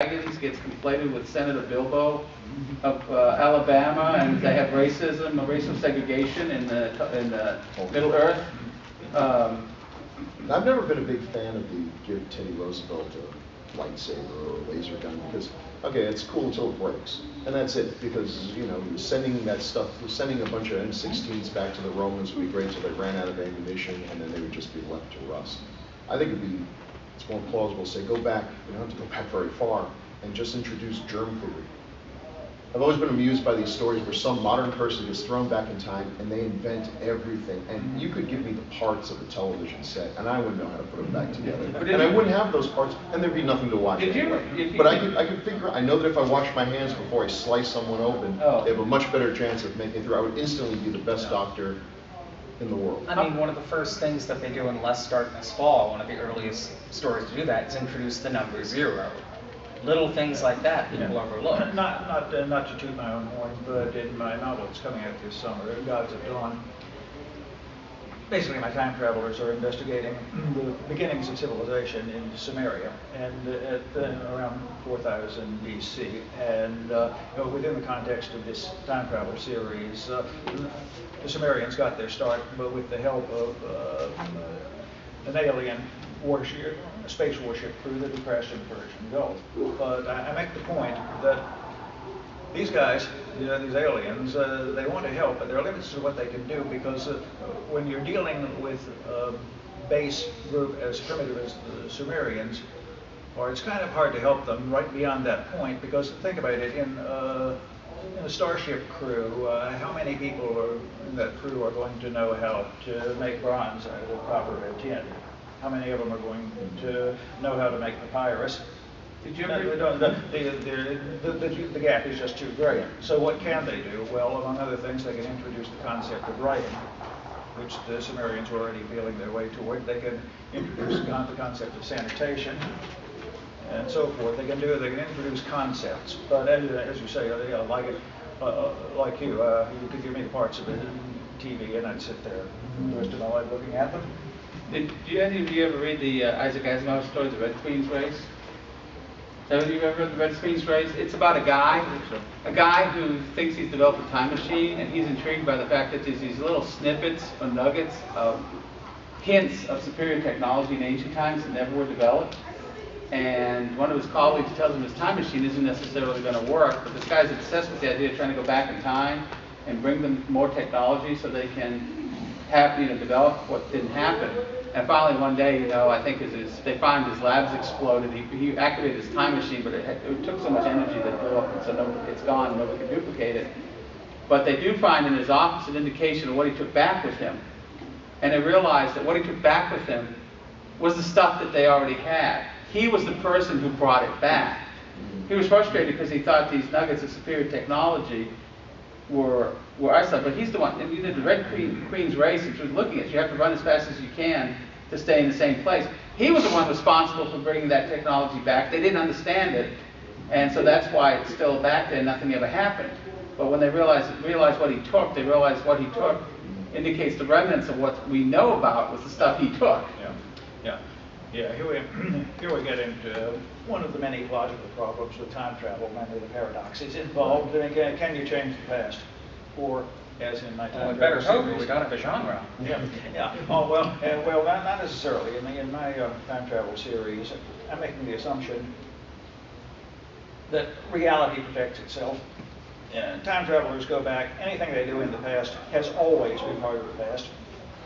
Wagons gets conflated with Senator Bilbo of Alabama, and they have racism, racial segregation in the Middle Earth. I've never been a big fan of the give Teddy Roosevelt a lightsaber or a laser gun because, okay, it's cool until it breaks, and that's it. Because he was sending that stuff, he was sending a bunch of M16s back to the Romans would be great till they ran out of ammunition, and then they would just be left to rust. I think it's more plausible to say go back. You don't have to go back very far, and just introduce germ theory. I've always been amused by these stories where some modern person gets thrown back in time and they invent everything. And you could give me the parts of a television set, and I wouldn't know how to put them back together. And I wouldn't have those parts, and there'd be nothing to watch anyway. But I could figure. I know that if I wash my hands before I slice someone open, they have a much better chance of making it through. I would instantly be the best doctor in the world. I mean, one of the first things that they do in Lest Darkness Fall, one of the earliest stories to do that, is introduce the number 0. Little things like that people overlook. Not to toot my own horn, but in my novel that's coming out this summer, Gods of Dawn, basically my time travelers are investigating the beginnings of civilization in Sumeria, and around 4000 BC. And within the context of this time traveler series, the Sumerians got their start, but with the help of an alien warship, a space warship crew that had crashed in the Persian Gulf. But I make the point that these guys, these aliens, they want to help, but there are limits to what they can do, because when you're dealing with a base group as primitive as the Sumerians, or it's kind of hard to help them right beyond that point, because think about it, in a starship crew, how many people in that crew are going to know how to make bronze out of the proper tin? How many of them are going to know how to make papyrus? Did you ever? The gap is just too great. So what can they do? Well, among other things, they can introduce the concept of writing, which the Sumerians were already feeling their way toward. They can introduce the concept of sanitation and so forth. They can introduce concepts. But as you say, like you could give me the parts of it in TV, and I'd sit there the rest of my life looking at them. Did any of you ever read the Isaac Asimov story, The Red Queen's Race? Have you ever read The Red Queen's Race? It's about a guy who thinks he's developed a time machine, and he's intrigued by the fact that there's these little snippets or nuggets of hints of superior technology in ancient times that never were developed. And one of his colleagues tells him his time machine isn't necessarily going to work, but this guy's obsessed with the idea of trying to go back in time and bring them more technology so they can develop what didn't happen. And finally, one day, I think they find his labs exploded. He activated his time machine, but it took so much energy that it blew up, and so it's gone. Nobody can duplicate it. But they do find in his office an indication of what he took back with him, and they realized that what he took back with him was the stuff that they already had. He was the person who brought it back. He was frustrated because he thought these nuggets of superior technology were isolated, but he's the one. And you did the Red Queen's Race, which was looking at you have to run as fast as you can to stay in the same place. He was the one responsible for bringing that technology back. They didn't understand it, and so that's why it's still back there. Nothing ever happened. But when they realized what he took, they realized what he took indicates the remnants of what we know about was the stuff he took. Yeah. Here we get into one of the many logical problems with time travel, namely the paradoxes involved. Can you change the past? Or, as in my time travel series, we don't have a genre. Yeah. Oh well, not necessarily. In my time travel series, I'm making the assumption that reality protects itself. Time travelers go back. Anything they do in the past has always been part of the past.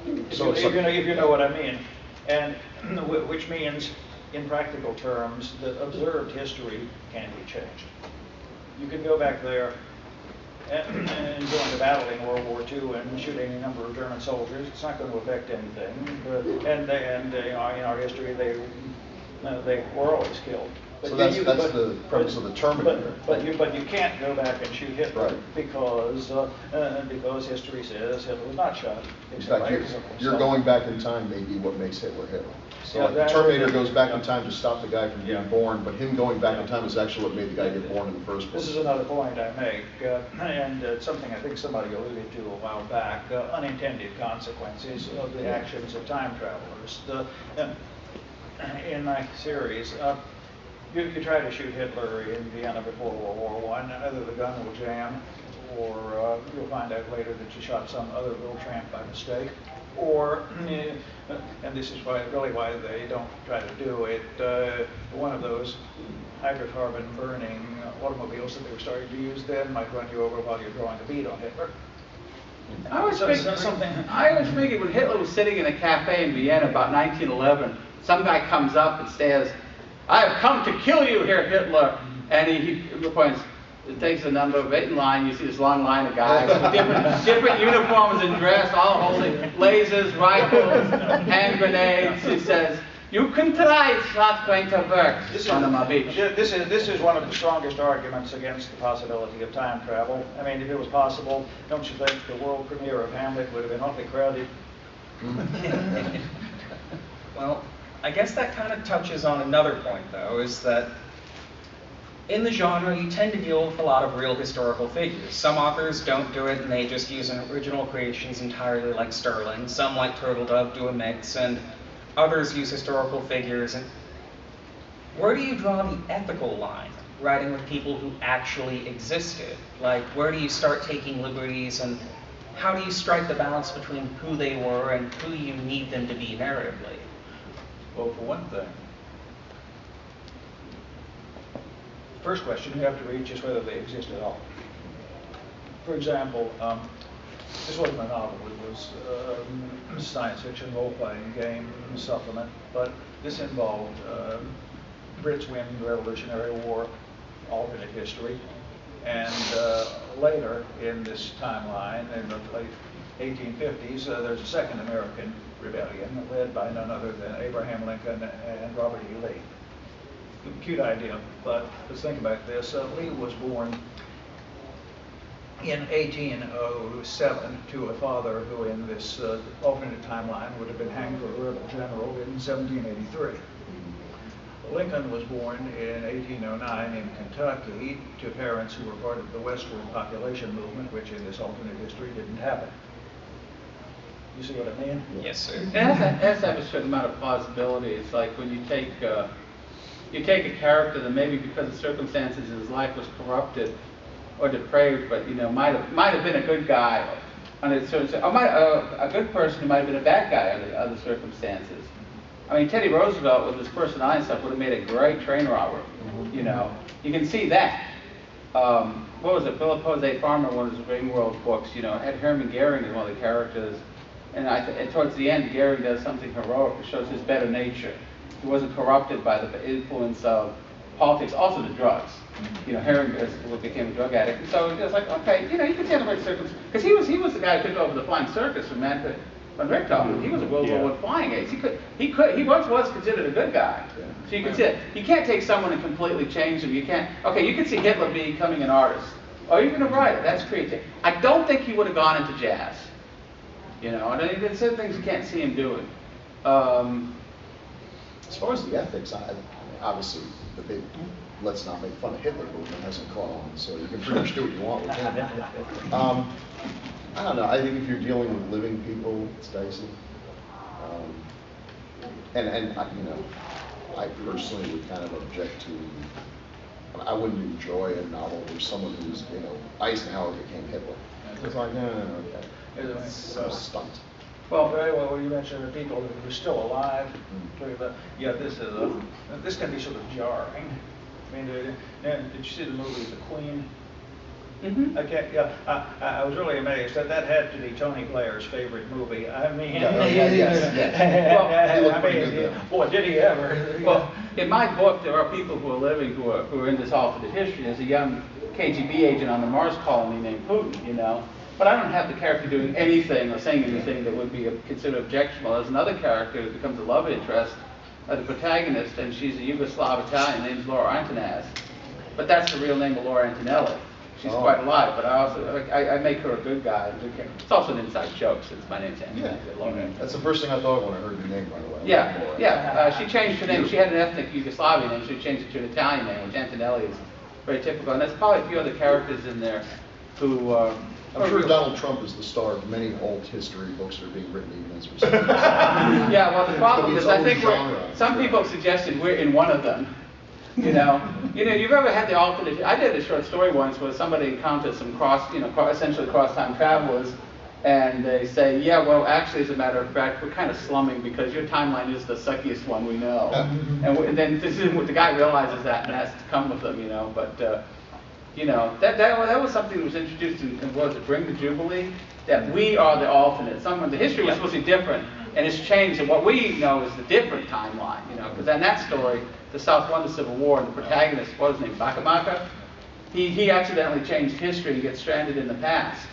If you know what I mean. And which means, in practical terms, that observed history can be changed. You can go back there and go into battle in World War II and shooting a number of German soldiers. It's not going to affect anything. And in our history, they were always killed. But so that's the premise of the Terminator. But you can't go back and shoot Hitler, right, because history says Hitler was not shot. In fact, you're going back in time may be what makes Hitler Hitler. So the Terminator goes back in time to stop the guy from being born, but him going back in time is actually what made the guy get born in the first place. This is another point I make, and something I think somebody alluded to a while back, unintended consequences of the actions of time travelers. In my series, You try to shoot Hitler in Vienna before World War I, either the gun will jam, or you'll find out later that you shot some other little tramp by mistake, or, and this is really why they don't try to do it, one of those hydrocarbon burning automobiles that they were starting to use then might run you over while you're drawing a bead on Hitler. I was thinking when Hitler was sitting in a cafe in Vienna about 1911, some guy comes up and says, "I have come to kill you, Herr Hitler," and he points. It takes the number of 8 in line. You see this long line of guys with different uniforms and dress, all holding lasers, rifles, hand grenades. He says, "You can try, it's not going to work, son of a bitch." This is one of the strongest arguments against the possibility of time travel. I mean, if it was possible, don't you think the world premiere of Hamlet would have been awfully crowded? Well, I guess that kind of touches on another point, though, is that in the genre, you tend to deal with a lot of real historical figures. Some authors don't do it, and they just use an original creations entirely like Sterling. Some, like Turtledove, do a mix, and others use historical figures. And where do you draw the ethical line, writing with people who actually existed? Like, where do you start taking liberties, and how do you strike the balance between who they were and who you need them to be narratively? Well, for one thing, first question you have to reach is whether they exist at all. For example, this wasn't a novel, it was a science fiction role-playing game supplement, but this involved Brits win the Revolutionary War, alternate history, and later in this timeline, in the late 1850s, there's a second American rebellion led by none other than Abraham Lincoln and Robert E. Lee. Cute idea, but let's think about this. Lee was born in 1807 to a father who in this alternate timeline would have been hanged for a rebel general in 1783. Lincoln was born in 1809 in Kentucky to parents who were part of the westward population movement, which in this alternate history didn't happen. You see what I mean? Yes, sir. It has to have a certain amount of plausibility. It's like when you take a character that maybe because of circumstances in his life was corrupted or depraved, but might have been a good guy under certain, a good person who might have been a bad guy under other circumstances. I mean, Teddy Roosevelt with his personality stuff would have made a great train robber. You can see that. What was it? Philip Jose Farmer, one of his Ringworld books, had Hermann Goering as one of the characters. And towards the end, Goering does something heroic that shows his better nature. He wasn't corrupted by the influence of politics, also the drugs. Herring became a drug addict. And so it's like, okay, you can see under circumstances. Because he was the guy who took over the flying circus from Manfred von Richthofen. He was a World War I flying ace. He once was considered a good guy. So you can see it. You can't take someone and completely change them. You can't. Okay, you can see Hitler becoming an artist or even a writer. That's creative. I don't think he would have gone into jazz. And there's certain things you can't see him doing. As far as the ethics, obviously the big "let's not make fun of Hitler" movement hasn't caught on, so you can pretty much do what you want with him. I don't know. I think if you're dealing with living people, it's dicey. I personally would kind of object to. I wouldn't enjoy a novel where someone who's, Eisenhower became Hitler. It's like, no, okay. It's a stunt. Well, very well. You mentioned the people who are still alive. This can be sort of jarring. I mean, did you see the movie The Queen? Mm-hmm. I was really amazed that had to be Tony Blair's favorite movie. I mean, boy, did he ever! Well, in my book, there are people who are living who are in this alternate history. There's a young KGB agent on the Mars colony named Putin, But I don't have the character doing anything or saying anything that would be considered objectionable. There's another character who becomes a love interest of the protagonist, and she's a Yugoslav Italian named Laura Antonaz. But that's the real name of Laura Antonelli. She's quite alive, but I make her a good guy. It's also an inside joke since my name's Antonelli. Yeah. That's the first thing I thought when I heard your name right away. She changed her name. She had an ethnic Yugoslavian name. She changed it to an Italian name, which Antonelli is very typical. And there's probably a few other characters in there who. I'm sure Donald Trump is the star of many alt history books that are being written even as we're speaking. Yeah, well, the problem is I think some people suggested we're in one of them. You've ever had the alternate. I did a short story once where somebody encountered some essentially cross-time travelers, and they say, yeah, well, actually, as a matter of fact, we're kind of slumming because your timeline is the suckiest one we know. And then the guy realizes that and has to come with them, But that was something that was introduced in was it Bring the Jubilee, that we are the alternate. The history was supposed to be different, and it's changed. And what we know is the different timeline, because in that story, the South won the Civil War, and the protagonist, what was his name, Bakamaka? He accidentally changed history and gets stranded in the past.